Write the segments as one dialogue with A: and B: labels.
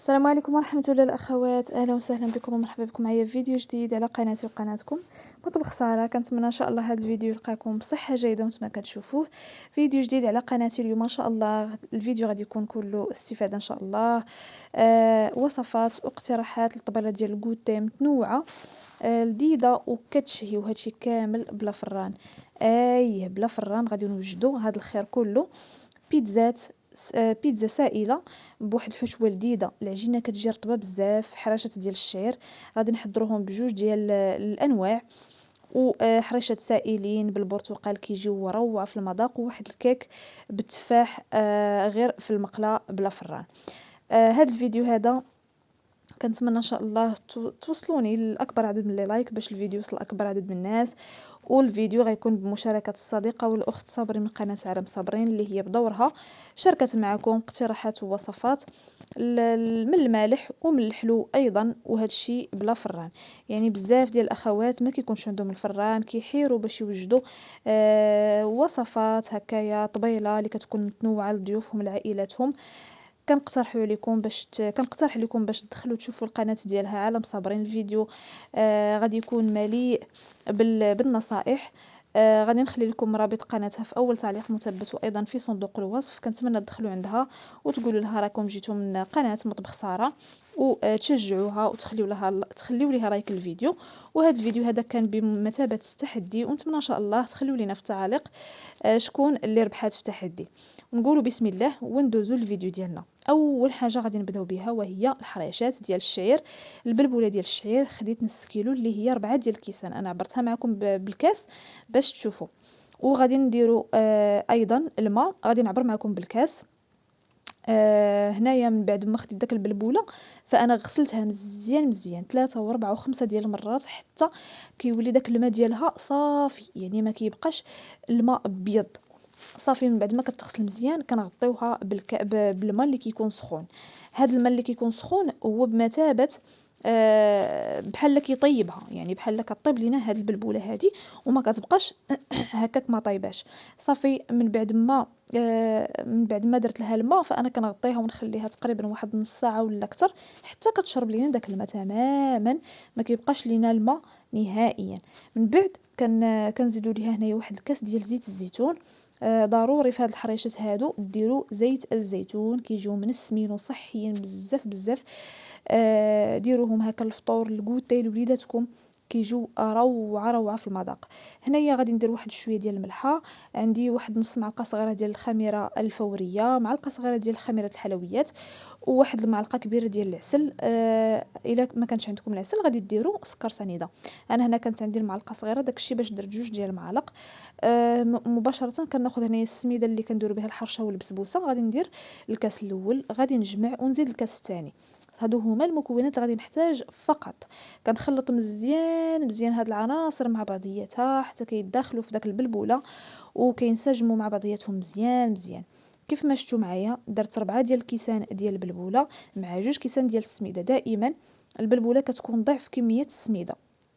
A: السلام عليكم ورحمة الله الأخوات، أهلا وسهلا بكم ومرحبا بكم معايا في فيديو جديد على قناتي وقناتكم مطبخ سارة. كنتمنى إن شاء الله هذا الفيديو يلقاكم بصحة جيدة وانتما كتشوفوه. فيديو جديد على قناتي اليوم إن شاء الله. الفيديو غادي يكون كله استفادة إن شاء الله. وصفات واقتراحات للطبالة ديال الكوتي متنوعة، لذيذة وكتشهي، وهادشي كامل بلا فران. بلا فران غادي نوجدوا هذا الخير كله. بيتزات، بيتزا سائله بواحد الحشوه لذيذه، العجينه كتجي رطبه بزاف، حراشات ديال الشعير غادي نحضروهم بجوج ديال الانواع، وحريشات سائلين بالبرتقال كيجيو روعه في المذاق، وواحد الكيك بالتفاح غير في المقله بلا فران. هذا الفيديو هذا كنتمنى ان شاء الله توصلوني لاكبر عدد من لايك باش الفيديو يوصل لاكبر عدد من الناس. والفيديو غيكون بمشاركه الصديقه والاخت صابرين من قناه عالم صابرين، اللي هي بدورها شاركت معكم اقتراحات ووصفات من المالح ومن الحلو ايضا، وهذا الشيء بلا فران. يعني بزاف ديال الاخوات ما كيكونش عندهم الفران، كيحيروا باش يوجدوا وصفات هكايا طبيله اللي كتكون متنوعه لضيوفهم لعائلاتهم. كنقترح لكم باش تدخلوا تشوفوا القناه ديالها عالم صابرين. الفيديو غادي يكون مليء بالنصائح. غادي نخلي لكم رابط قناتها في اول تعليق مثبت، وايضا في صندوق الوصف. كنتمنى تدخلوا عندها وتقولوا لها راكم جيتوا من قناه مطبخ ساره، وتشجعوها تخليوا لها لايك الفيديو. وهذا الفيديو هذا كان بمثابه التحدي، ونتمنى ان شاء الله تخليوا لنا في التعاليق شكون اللي ربحات في التحدي. ونقولوا بسم الله وندوزوا الفيديو ديالنا. اول حاجه غادي نبداو بها وهي الحريشات ديال الشعير. البلبوله ديال الشعير خديت نص كيلو، اللي هي 4 ديال الكيسان، انا عبرتها معكم بالكاس باش تشوفوا. وغادي نديروا ايضا الماء، غادي نعبر معكم بالكاس. هنايا من بعد ما خديت داك البلبوله فانا غسلتها مزيان مزيان 3 و4 و5 ديال المرات، حتى كيولي داك الماء ديالها صافي، يعني ما كيبقاش الماء ابيض صافي. من بعد ما كتغسل مزيان كنغطيوها بالماء اللي كيكون سخون. هذا الماء اللي كيكون سخون هو بمثابه بحال كيطيبها، يعني بحال كطيب لينا هاد البلبوله هادي وما كتبقاش هكاك ما طايباش صافي. من بعد ما درت لها الماء فانا كنغطيها ونخليها تقريبا واحد نص ساعه ولا اكثر، حتى كتشرب لينا داك الماء تماما، ما كيبقاش لينا الماء نهائيا. من بعد كنزيدوا ليها هنايا واحد الكاس ديال زيت الزيتون. ضروري في هاد الحريشات هادو ديروا زيت الزيتون، كيجيو منسمين وصحيين بزاف بزاف. ديروهم هكا الفطور الكوتي لوليداتكم، كيجيو روعه روعه في المذاق. هنايا غادي ندير واحد شويه ديال الملحه، عندي واحد نص معلقه صغيره ديال الخميره الفوريه، معلقه صغيره ديال خميره الحلويات، وواحد المعلقه كبيره ديال العسل. الا ما كانش عندكم العسل غادي ديروا سكر سنيده. انا هنا كانت عندي المعلقه صغيره، داكشي باش درت جوج ديال المعالق. مباشره كناخذ هنايا السميده اللي كندير بها الحرشه والبسبوسه، غادي ندير الكاس الاول، غادي نجمع ونزيد الكاس الثاني. هادو هما المكونات اللي غادي نحتاج فقط. كنخلط مزيان مزيان هاد العناصر مع بعضياتها حتى كيداخلوا في داك البلبوله وكينسجموا مع بعضياتهم مزيان مزيان. كيف ما شفتوا معايا درت 4 ديال الكيسان ديال البلبوله مع 2 كيسان ديال السميده. دائما البلبوله كتكون ضعف كميه السميده،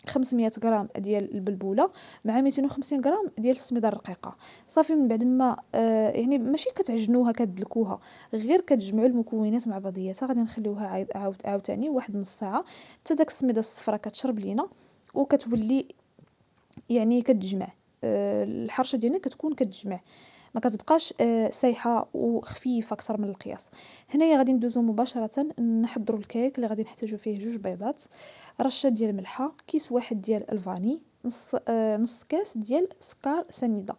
A: 500 غرام ديال البلبوله مع 250 غرام ديال السميده الرقيقه. صافي من بعد ما يعني ماشي كتعجنوها كتدلكوها، غير كتجمعوا المكونات مع بعضياتها. غادي نخليوها عاوتاني واحد نص ساعه حتى داك السميده الصفراء كتشرب لينا وكتولي يعني كتجمع. الحرشه ديالنا كتكون كتجمع، ما كتبقاش سايحه وخفيفه اكثر من القياس. هنايا غادي ندوزو مباشره نحضروا الكيك اللي غادي نحتاجو فيه 2 بيضات، رشه ديال الملحه، كيس واحد ديال الفاني، نص كاس ديال سكر سنيده.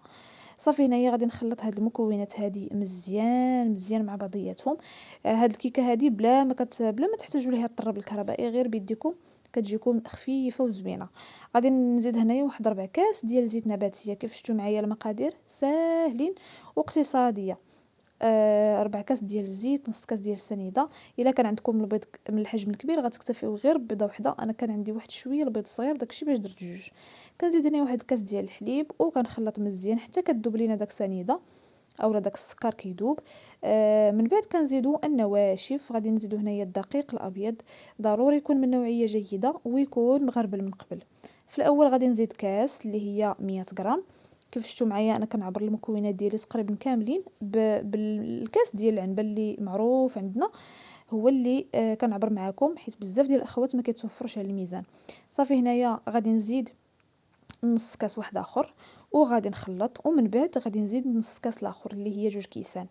A: صافي هنايا غادي نخلط هاد المكونات هادي مزيان مزيان مع بعضياتهم. هاد الكيكه هادي بلا ما تحتاجوا ليها الطراب الكهربائي، غير بيديكم كتجيكم خفيفه وزوينه. غادي نزيد هنايا واحد 4 كاس ديال زيت نباتيه. كيف شفتوا معايا المقادير ساهلين واقتصاديه. 4 كاس ديال الزيت، نص كاس ديال السنيده. الا كان عندكم البيض من الحجم الكبير غتكتفيو غير ببيضه وحده، انا كان عندي واحد شويه البيض صغير داكشي باش درت جوج. كنزيد هنا واحد الكاس ديال الحليب وكنخلط مزيان حتى كتذوب لينا داك السنيده اولا داك السكر كيذوب. من بعد كنزيدوا النواشف، غادي نزيدو هنايا الدقيق الابيض، ضروري يكون من نوعيه جيده ويكون مغربل من قبل. في الاول غادي نزيد كاس اللي هي 100 غرام. كيف شفتوا معايا انا كنعبر المكونات ديالي تقريبا كاملين بالكاس ديال العنبه اللي معروف عندنا. هو اللي كنعبر معاكم، حيت بزاف ديال الاخوات ما كيتوفرش على الميزان. صافي هنايا غادي نزيد نص كاس واحد اخر وغادي نخلط، ومن بعد غادي نزيد نص كاس الاخر اللي هي 2 كيسان.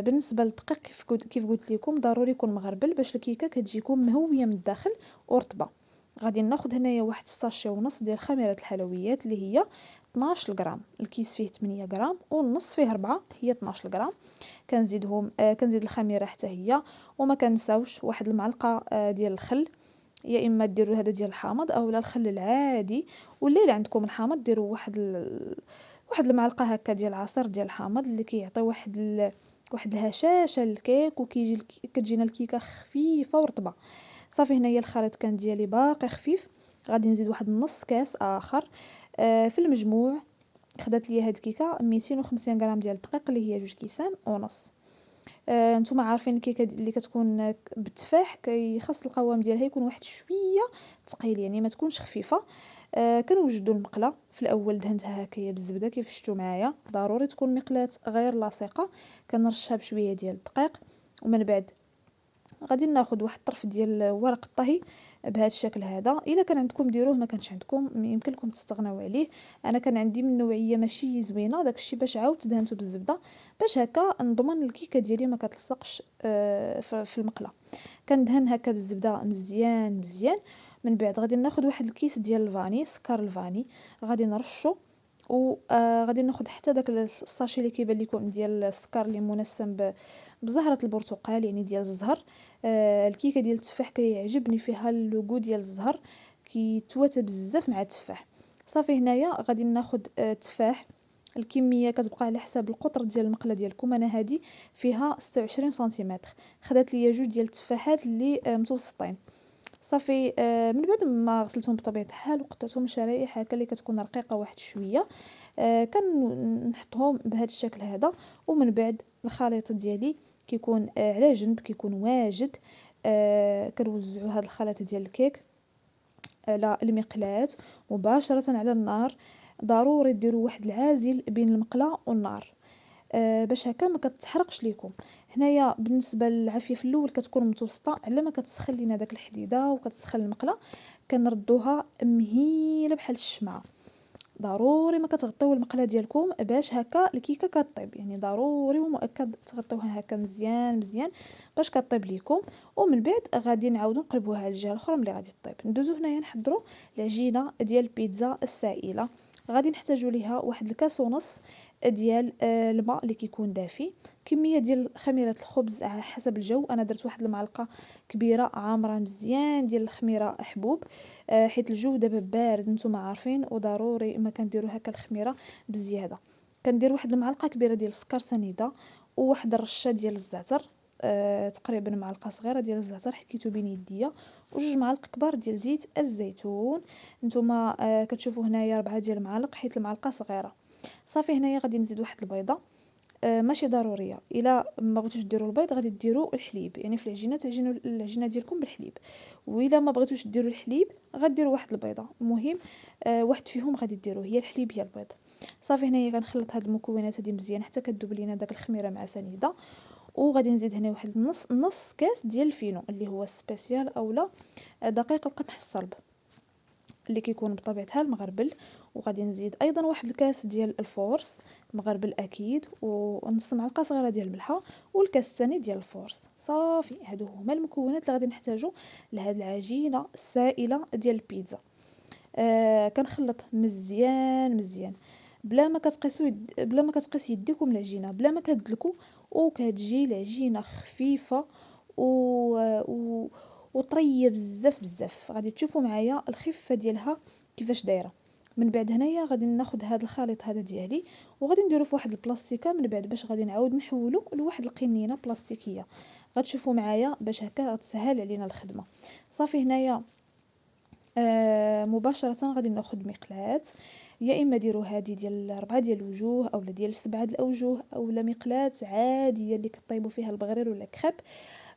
A: بالنسبه للدقيق كيف قلت لكم ضروري يكون مغربل باش الكيكه كتجيكم مهويه من الداخل ورطبه. غادي ناخذ هنايا واحد الساشي ونص ديال خميره الحلويات اللي هي 12 غرام. الكيس فيه 8 غرام والنص فيه 4، هي 12 غرام. كنزيدهم كنزيد الخميره حتى هي، وما كنساوش واحد المعلقه ديال الخل، يا اما ديروا هذا ديال الحامض اولا الخل العادي، ولا الا عندكم الحامض ديروا واحد المعلقه هكا ديال عصير ديال الحامض اللي كيعطي واحد الهشاشه للكيك، كتجينا الكيكه خفيفه ورطبه. صافي هنايا الخليط كان ديالي باقي خفيف، غادي نزيد واحد نص كاس اخر. في المجموع خدات ليا هاد الكيكه 250 غرام ديال الدقيق اللي هي 2 كيسان ونص. نتوما عارفين الكيكه اللي كتكون بالتفاح كيخص القوام ديالها يكون واحد شويه ثقيل، يعني ما تكونش خفيفه. كنوجدوا المقله في الاول دهنتها هكايا بالزبده كيف شفتوا معايا، ضروري تكون مقلاه غير لاصقه. كنرشها بشويه ديال الدقيق، ومن بعد غادي ناخذ واحد الطرف ديال ورق الطهي بهذا الشكل هذا. الا كان عندكم ديروه، ما كانش عندكم يمكن لكم تستغناو عليه. انا كان عندي من نوعيه ماشي زوينه داكشي باش عاودت دهنته بالزبده باش هكا نضمن الكيكه ديالي ما كتلصقش في المقله. كندهن هكا بالزبده مزيان مزيان. من بعد غادي ناخذ واحد الكيس ديال الفاني، سكر الفاني، غادي نرشو. وغادي ناخذ حتى داك الساشي اللي كيبان لكم ديال السكر اللي منسم بزهره البرتقال، يعني ديال الزهر. الكيكه ديال التفاح كيعجبني فيها اللوغو ديال الزهر، كيتواتى بزاف مع التفاح. صافي هنايا غادي ناخذ تفاح. الكميه كتبقى على حساب القطر ديال المقله ديالكم. انا هذه فيها 26 سنتيمتر، خدات ليا 2 ديال التفاحات اللي متوسطين. صافي من بعد ما غسلتهم بطبيعه الحال وقطعتهم شرائح هكا اللي كتكون رقيقه واحد شويه، كنحطهم بهذا الشكل هذا. ومن بعد الخليط ديالي كيكون على جنب، كيكون واجد. كنوزعوا هذا الخليط ديال الكيك على المقلاة مباشره على النار. ضروري ديروا واحد العازل بين المقله والنار باش هكا ما كتحرقش ليكم. هنايا بالنسبه للعافيه في الاول كتكون متوسطه، على ما كتسخن لينا داك الحديده وكتسخن المقله كنردوها مهيله بحال الشمعه. ضروري ما كتغطيو المقله ديالكم باش هكا الكيكه كطيب، يعني ضروري ومؤكد تغطيوها هكا مزيان مزيان باش كطيب ليكم. ومن بعد غادي نعاودو نقلبوها على الجهه الاخرى ملي غادي طيب. ندوزو هنايا نحضروا العجينه ديال البيتزا السائله. غادي نحتاجو ليها واحد الكاس ونص ديال الماء اللي كيكون دافي. كميه ديال خميره الخبز على حسب الجو، انا درت واحد المعلقه كبيره عامره مزيان ديال الخميره حبوب، حيت الجو دابا بارد نتوما عارفين، وضروري ما كنديروا هكا الخميره بزياده. كندير واحد المعلقه كبيره ديال السكر سنيده، وواحد الرشه ديال الزعتر، تقريبا معلقه صغيره ديال الزعتر حكيتو بين يديا، وجوج معالق كبار ديال زيت الزيتون. نتوما كتشوفوا هنايا 4 ديال المعالق حيت المعلقه صغيره. صافي هنايا غادي نزيد واحد البيضه، ماشي ضروريه. الا ما بغيتوش ديروا البيض غادي ديروا الحليب، يعني في العجينه تعجنوا العجينه ديالكم بالحليب. والا ما بغيتوش ديروا الحليب غديروا واحد البيضه، المهم واحد فيهم غادي ديروه، يا الحليب يا البيض. صافي هنايا كنخلط هاد المكونات هادي مزيان حتى كتذوب لينا داك الخميره مع سنيده. وغادي نزيد هنا واحد نص كاس ديال الفينو اللي هو سبيسيال اولا دقيق القمح الصلب اللي كيكون بطبيعه الحال مغربل. وغادي نزيد ايضا واحد الكاس ديال الفورس مغربل اكيد، ونص معلقه صغيره ديال الملحه، والكاس الثاني ديال الفورس. صافي هادو هما المكونات اللي غادي نحتاجو لهاد العجينه السائله ديال البيتزا. كنخلط مزيان مزيان بلا ما كتقيس يديكم العجينه، بلا ما كتدلكوا، وكتجي العجينه خفيفه و... و... وطريه بزاف بزاف. غادي تشوفوا معايا الخفه ديالها كيفاش دايره. من بعد هنايا غادي ناخذ هذا الخليط هذا ديالي وغادي نديرو في واحد البلاستيكه، من بعد باش غادي نعاود نحولو لواحد القنينه بلاستيكيه. غتشوفوا معايا باش هكا غتسهل علينا الخدمه. صافي هنايا مباشره غادي ناخذ مقلاة، يا اما ديروا هذه ديال 4 ديال الوجوه اولا ديال 7 ديال الاوجه، اولا مقلاة عاديه اللي كطيبوا فيها البغرير ولا الكريب،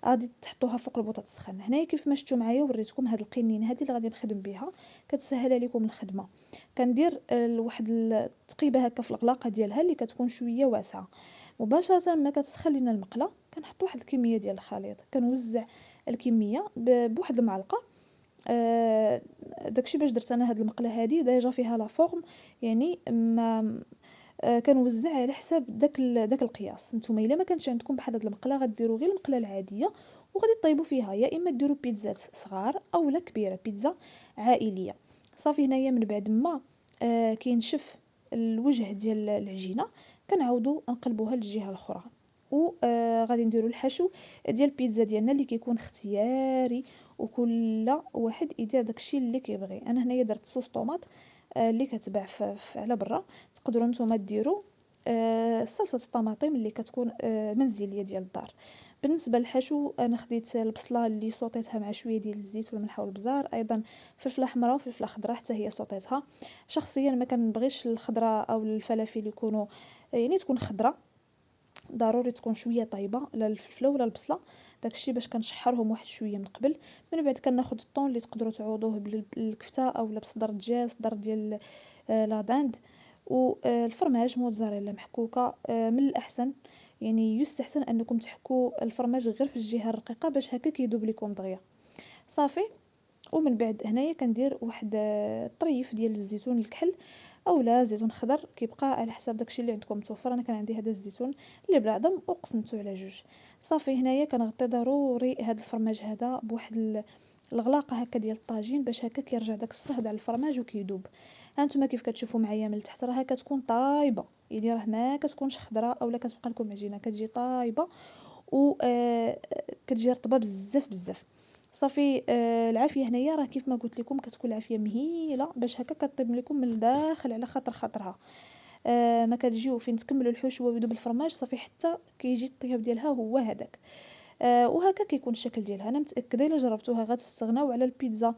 A: غادي تحطوها فوق البوطه تسخن. هنايا كيف ما شفتوا معايا وريتكم هاد القنينه هذه اللي غادي نخدم بها، كتسهل عليكم الخدمه. كندير واحد التقيبه هكا في الغلاقه ديالها اللي كتكون شويه واسعه. مباشره ما كتسخن لينا المقله كنحط واحد الكميه ديال الخليط، كنوزع الكميه بواحد المعلقه. داكشي باش درت انا هاد المقله هادي ديجا فيها لا فورم، يعني ما كنوزع على حساب داك القياس. نتوما الا ما كانش عندكم بحال هاد المقله غديروا غير المقله العاديه وغادي طيبوا فيها، يا اما ديروا بيتزات صغار اولا كبيره، بيتزا عائليه. صافي هنايا من بعد ما كينشف الوجه ديال العجينه كنعاودوا نقلبوها للجهه الاخرى. و غادي نديروا الحشو ديال البيتزا ديالنا اللي كيكون اختياري، وكل واحد يدير داكشي اللي كيبغي. انا هنايا درت صوص طوماط اللي كتباع على برا، تقدروا نتوما ديروا صلصه الطماطم اللي كتكون منزليه ديال الدار. بالنسبه للحشو انا خديت البصله اللي صوتيتها مع شويه ديال الزيت والملح والبزار، ايضا فلفله حمراء وفلفله خضراء حتى هي صوتيتها. شخصيا ما كنبغيش الخضراء او الفلافل يكونوا يعني تكون خضراء، ضروري تكون شويه طيبه، لا الفلفله ولا البصله، داكشي باش كنشحرهم واحد شويه من قبل. من بعد كناخذ الطون اللي تقدروا تعوضوه بالكفته اولا بصدر الدجاج، صدر ديال لا داند، والفرماج موتزاريلا محكوكه. من الاحسن يعني يستحسن انكم تحكوا الفرماج غير في الجهه الرقيقه باش هكا كيذوب لكم دغيا. صافي. ومن بعد هنايا كندير واحد طريف ديال الزيتون الكحل اولا زيتون خضر، كيبقى على حساب داكشي اللي عندكم متوفر. انا كان عندي هذا الزيتون اللي بلا عظم وقسمته على جوج. صافي هنايا كنغطي ضروري هذا الفرماج هذا بواحد الغلاقه هكا ديال الطاجين باش هكا كيرجع داك الصهد على الفرماج وكيذوب. هانتوما كيف كتشوفوا معايا من التحت راها كتكون طايبه، يعني راه ما كتكونش خضراء اولا كتبقى لكم عجينه، كتجي طايبه و كتجي رطبه بزاف بزاف. صافي. العافيه هنايا راه كيف ما قلت لكم كتكون العافيه مهيله باش هكا كطيب لكم من الداخل على خاطرها. ما كتجيو فين تكملوا الحشوه ويذوب الفرماج صافي حتى كيجي الطياب ديالها هو هذاك. وهكا كيكون الشكل ديالها. انا متاكده الا جربتوها غتستغناو على البيتزا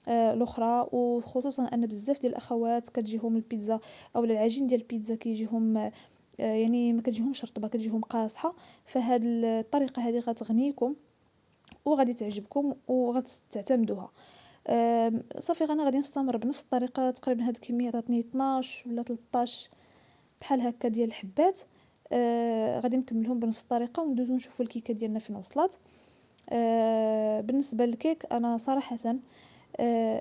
A: الاخرى، وخصوصا ان بزاف ديال الاخوات كتجيهم البيتزا او العجين ديال البيتزا كيجيهم يعني ما كتجيهمش رطبه، كتجيهم قاصحه. فهاد الطريقه هذه غتغنيكم وغادي تعجبكم وغتعتمدوها. صافي انا غادي نستمر بنفس الطريقه. تقريبا هاد الكميه عطاتني 12 ولا 13 بحال هكا ديال الحبات. غادي نكملهم بنفس الطريقه وندوزو نشوفوا الكيكه ديالنا فين وصلت. بالنسبه للكيك انا صراحه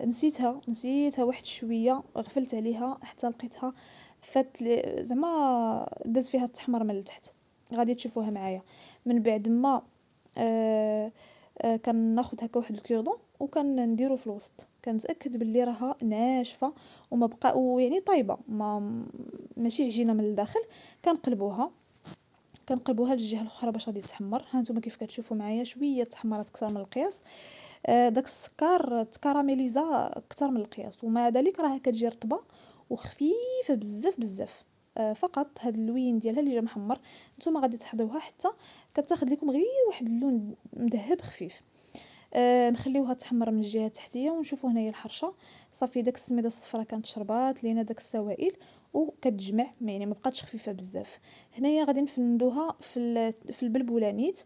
A: نسيتها واحد شويه، غفلت عليها حتى لقيتها فات زعما داز فيها التحمر من التحت. غادي تشوفوها معايا. من بعد ما كناخذ هكا واحد الكيردون وكنديرو في الوسط، كنتاكد باللي راها ناشفه وما بقى ويعني طايبه، ماشي عجينه من الداخل. كنقلبوها للجهه الاخرى باش غادي تحمر. ها نتوما كيف كتشوفوا معايا شويه تحمرات اكثر من القياس. داك السكر تكراميليزا اكثر من القياس، ومع ذلك راها كتجي رطبه وخفيفه بزاف بزاف. فقط هاد اللوين ديالها اللي جا محمر نتوما غادي تحضيوها حتى كتاخذ لكم غير واحد اللون مذهب خفيف. نخليوها تحمر من الجهه التحتيه ونشوفوا هنايا الحرشه. صافي داك السميده الصفراء كانت شربات لينا داك السوائل وكتجمع، يعني ما بقاتش خفيفه بزاف. هنايا غادي نفندوها في البلبولانيت.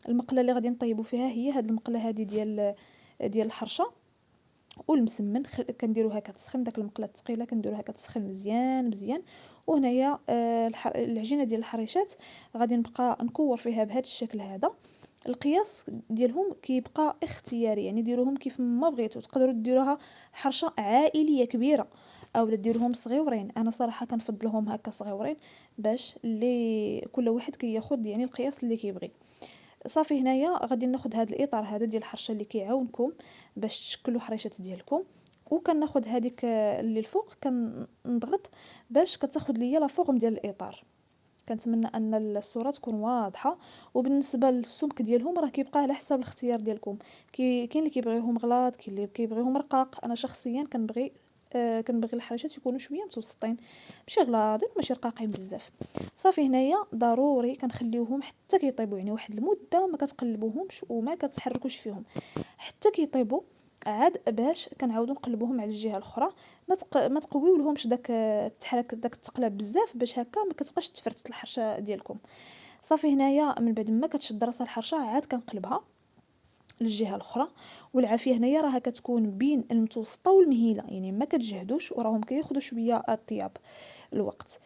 A: المقله اللي غادي نطيبوا فيها هي هاد المقله هذه ديال الحرشه والمسمن. كنديروها كتسخن، داك المقله الثقيله كنديروها كتسخن مزيان مزيان. وهنايا العجينه ديال الحريشات غادي نبقى نكور فيها بهذا الشكل هذا. القياس ديالهم كيبقى اختياري، يعني ديروهم كيف ما بغيتو. تقدروا ديروها حرشه عائليه كبيره او ديروهم صغيورين. انا صراحه كنفضلهم هكا صغيورين باش اللي كل واحد كياخذ يعني القياس اللي كيبغي. صافي هنايا غادي ناخذ هذا الاطار هذا ديال الحرشه اللي كيعاونكم باش تشكلوا حريشات ديالكم. وكناخذ هذيك اللي الفوق كنضغط باش كتاخذ ليا لا فورم ديال الاطار. كنتمنى ان الصوره تكون واضحه. وبالنسبه للسمك ديالهم راه كيبقى على حسب الاختيار ديالكم. كاين اللي كيبغيهم غلاط، كاين اللي كيبغيهم رقاق. انا شخصيا كنبغي الحريشات يكونوا شويه متوسطين، ماشي غلاضين ماشي رقاقين بزاف. صافي هنايا ضروري كنخليوهم حتى كيطيبوا، يعني واحد المده ما كتقلبوهمش وما كتحركوش فيهم حتى كيطيبوا. عاد باش كنعاودو نقلبوهم على الجهه الاخرى. ما تقويو لهمش داك التحرك داك التقلاب بزاف باش هكا ما كتبقاش تفرت الحرشه ديالكم. صافي هنايا من بعد ما كتشد راسها الحرشه عاد كنقلبها للجهه الاخرى. والعافيه هنايا راها كتكون بين المتوسطه والمهيله، يعني ما كتجهدوش وراهم كياخذوا شويه الطياب الوقت.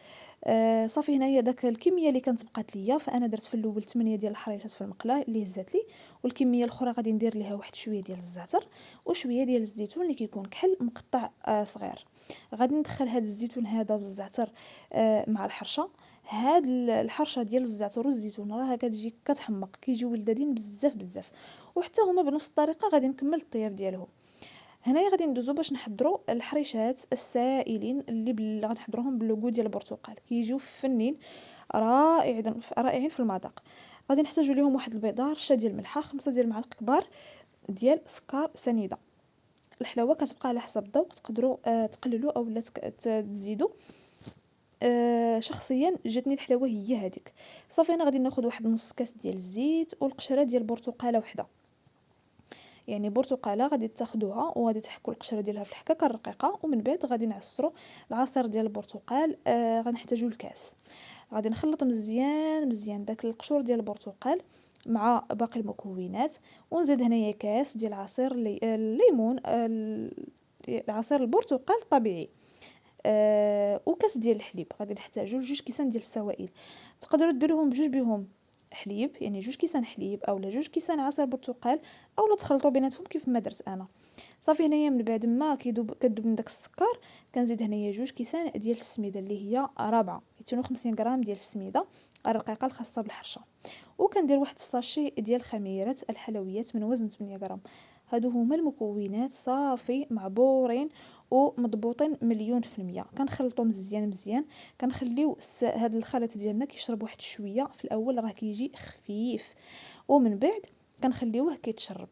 A: صافي هنايا داك الكميه اللي كانت بقات ليا، فانا درت في الاول 8 ديال الحريشات في المقله اللي هزات لي، والكميه الاخرى غادي ندير ليها واحد شويه ديال الزعتر وشويه ديال الزيتون اللي كيكون كحل مقطع صغير. غادي ندخل هذا الزيتون هذا والزعتر مع الحرشه. هاد الحرشه ديال الزعتر والزيتون راها كتجي كتحمق، كيجيو ولذاذين بزاف بزاف، وحتى هما بنفس الطريقه غادي نكمل الطياب ديالهم. هنايا غادي ندوزو باش نحضروا الحريشات السائلين اللي غنحضروهم باللوغو ديال البرتقال، كيجيو فنين رائعين في المذاق. غادي نحتاجوا ليهم واحد البيضه، رشه ديال الملحه، 5 ديال المعالق كبار ديال سكر سنيده. الحلاوه كتبقى على حسب الذوق، تقدروا تقللوا او لا تزيدوا. شخصيا جاتني الحلاوه هي هذيك. صافي انا غادي ناخذ واحد نص كاس ديال الزيت والقشره ديال البرتقاله وحده، يعني برتقاله غادي تاخذوها وغادي تحكوا القشره ديالها في الحكاكه الرقيقه، ومن بعد غادي نعصروا العصير ديال البرتقال. غنحتاجوا الكاس. غادي نخلط مزيان مزيان داك القشور ديال البرتقال مع باقي المكونات، ونزيد هنايا كاس ديال عصير الليمون، عصير البرتقال الطبيعي، وكاس ديال الحليب. غادي نحتاجوا 2 كيسان ديال السوائل، تقدروا ديروهم بجوج بهم حليب، يعني 2 كيسان حليب اولا 2 كيسان عصير برتقال، اولا تخلطوا بيناتهم كيف ما درت انا. صافي هنايا من بعد ما كتذوب من داك السكر، كنزيد هنايا 2 كيسان ديال السميده اللي هي رابعه، 250 غرام ديال السميده الرقيقه الخاصه بالحرشه، وكندير واحد الساشي ديال خميره الحلويات من وزن 8 غرام. هادو هما المكونات صافي معبورين ومضبوطين مليون في المية. كنخلطو مزيان مزيان، كنخليو هاد الخليط ديالنا كيشرب واحد شويه في الاول، راه كيجي خفيف، ومن بعد كنخليوه كيتشرب.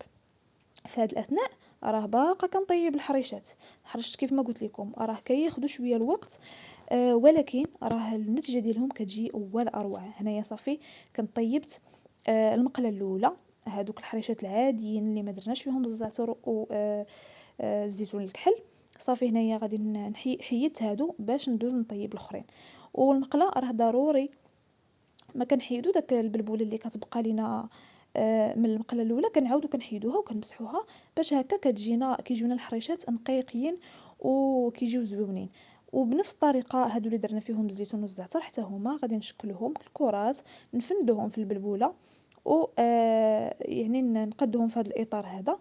A: في هاد الاثناء راه باقا كنطيب الحريشات. الحريشات كيف ما قلت لكم راه كياخذوا شويه الوقت، ولكن راه النتيجه ديالهم كتجي ولا اروع. هنايا صافي كنطيبت المقله الاولى، هادوك الحريشات العاديين اللي ما درناش فيهم الزعتر و الزيتون الكحل. صافي هنايا غادي حيدت هادو باش ندوز نطيب الاخرين. والمقله راه ضروري ما كنحيدو داك البلبوله اللي كتبقى لينا من المقله الاولى، كنعاودو كنحيدوها وكنمسحوها باش هكا كيجيونا الحريشات نقيقين وكيجيو زويونين. وبنفس الطريقه هادو اللي درنا فيهم الزيتون والزعتر حتى هما غادي نشكلهم الكرات، نفندوهم في البلبوله، و يعني نقدوهم في هذا الاطار هذا،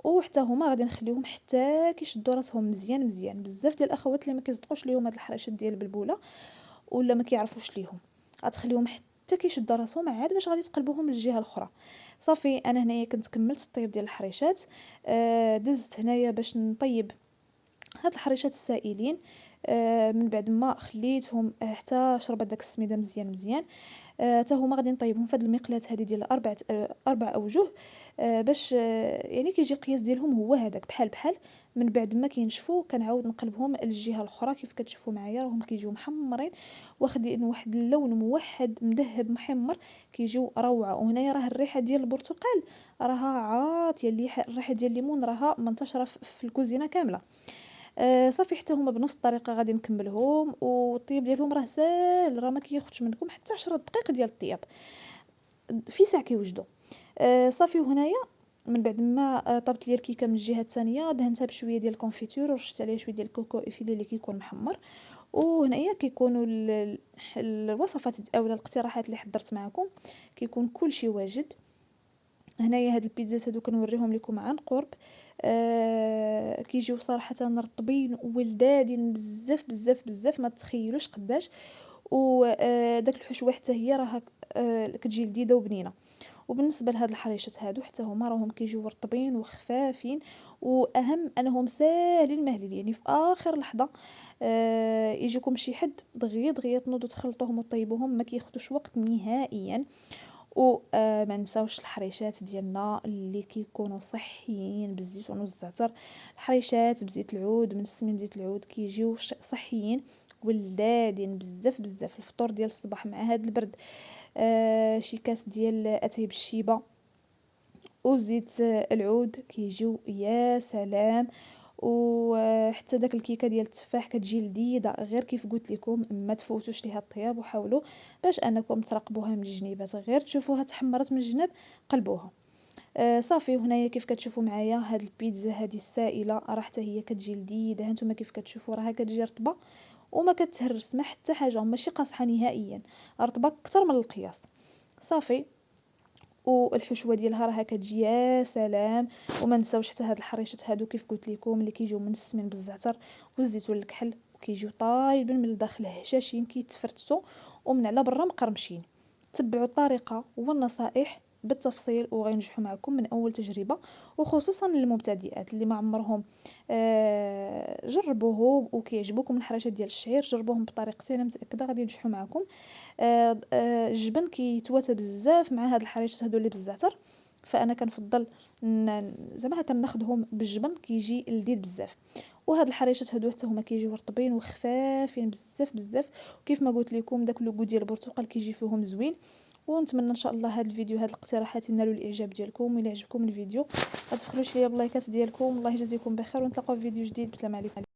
A: وحتى هما غادي نخليهم حتى كيشدوا راسهم مزيان مزيان. بزاف ديال الاخوات اللي ما كيصدقوش ليهم هاد الحريشات ديال البلبوله ولا ما كيعرفوش ليهم، غتخليهم حتى كيشدوا راسهم عاد باش غادي تقلبوهم للجهه الاخرى. صافي انا هنايا كنت كملت الطيب ديال الحريشات. دزت هنايا باش نطيب هاد الحريشات السائلين. من بعد ما خليتهم حتى شربت داك السميده مزيان مزيان، حتى هما غادي نطيبهم في هاد المقلاه هذه ديال اربع اوجه، باش يعني كيجي القياس ديالهم هو هذاك بحال بحال. من بعد ما كينشفوا كنعاود نقلبهم للجهه الاخرى، كيف كتشوفوا معايا راهم كيجيو محمرين واخدين واحد اللون موحد مذهب محمر، كيجيو روعه. وهنايا راه الريحه ديال البرتقال راها عاطيه، اللي الريحه ديال الليمون راها منتشره في الكوزينه كامله. صافي حتى هما بنفس الطريقه غادي نكملهم، والطياب ديالهم راه ساهل، راه ما كياخذش منكم حتى 10 دقائق ديال الطياب، في ساعه كيوجدوا. صافي وهنايا من بعد ما طابت لي الكيكه من الجهه الثانيه، دهنتها بشويه ديال الكونفيتور ورشت عليها شويه ديال الكوكو افيلي اللي كيكون محمر. وهنايا كيكونوا الوصفات اولا الاقتراحات اللي حضرت معكم، كيكون كلشي واجد. هنايا هاد البيتزا هادو كنوريهم لكم عن قرب. كيجيو صراحه رطبين ولذاذين بزاف بزاف بزاف، ما تتخيلوش قداش. وداك الحشوه حتى هي راها كتجي لذيذه وبنينه. وبالنسبه لهاد الحريشات هادو حتى هما راهم كيجيو رطبين وخفافين، واهم انهم ساهلين مهلين، يعني في اخر لحظه يجيكم شي حد دغيا دغيا تنوضوا تخلطوهم وطيبوهم، ما كياخذوش وقت نهائيا. وما نساوش الحريشات ديالنا اللي كيكونوا صحيين بالزيتون والزعتر. الحريشات بزيت العود من السمين بزيت العود كيجيو صحيين ولذاذين بزاف بزاف. الفطور ديال الصباح مع هذا البرد، شي كاس ديال اتاي بالشيبه وزيت العود كيجيو يا سلام. وحتى داك الكيكه ديال التفاح كتجي لذيذه، غير كيف قلت لكم ما تفوتوش ليها الطياب، وحاولوا باش انكم تراقبوها من الجنيبات، غير تشوفوها تحمرت من الجناب قلبوها. صافي وهنايا كيف كتشوفوا معايا هاد البيتزا هذه السائله راه حتى هي كتجي لذيذه، هانتوما كيف كتشوفوا راها كتجي رطبه وما كتهرس ما حتى حاجه، ماشي قاصحه نهائيا، رطبه اكثر من القياس. صافي، والحشوه ديالها راها كتجي يا سلام. وما نساوش حتى هاد الحريشات هادو كيف قلت لكم اللي كيجيو منسمين بالزعتر والزيتون الكحل، وكيجيو طايبين من الداخل هشاشين كيتفرتسوا ومن على برا مقرمشين. تبعوا الطريقه والنصائح بالتفصيل وغينجحوا معكم من اول تجربه، وخصوصا للمبتدئات اللي ما عمرهم جربوه وكيعجبوكم الحراشات ديال الشعير. جربوهم بطريقتي، انا متاكده غادي ينجحوا معكم. الجبن كيتواتى بزاف مع هاد الحريشات هادو اللي بالزعتر، فانا كنفضل زعما كناخذهم بالجبن كيجي لذيذ بزاف. وهاد الحريشات هادو حتى هما كيجيو رطبين وخفافين بزاف بزاف، وكيف ما قلت لكم داك لوغو ديال البرتقال كيجي فيهم زوين. ونتمنى ان شاء الله هاد الفيديو هاد الاقتراحات ينالوا الاعجاب ديالكم. الى عجبكم الفيديو ما تبخلوش ليا باللايكات ديالكم. الله يجازيكم بخير، ونتلاقاو في فيديو جديد. بسلام عليكم.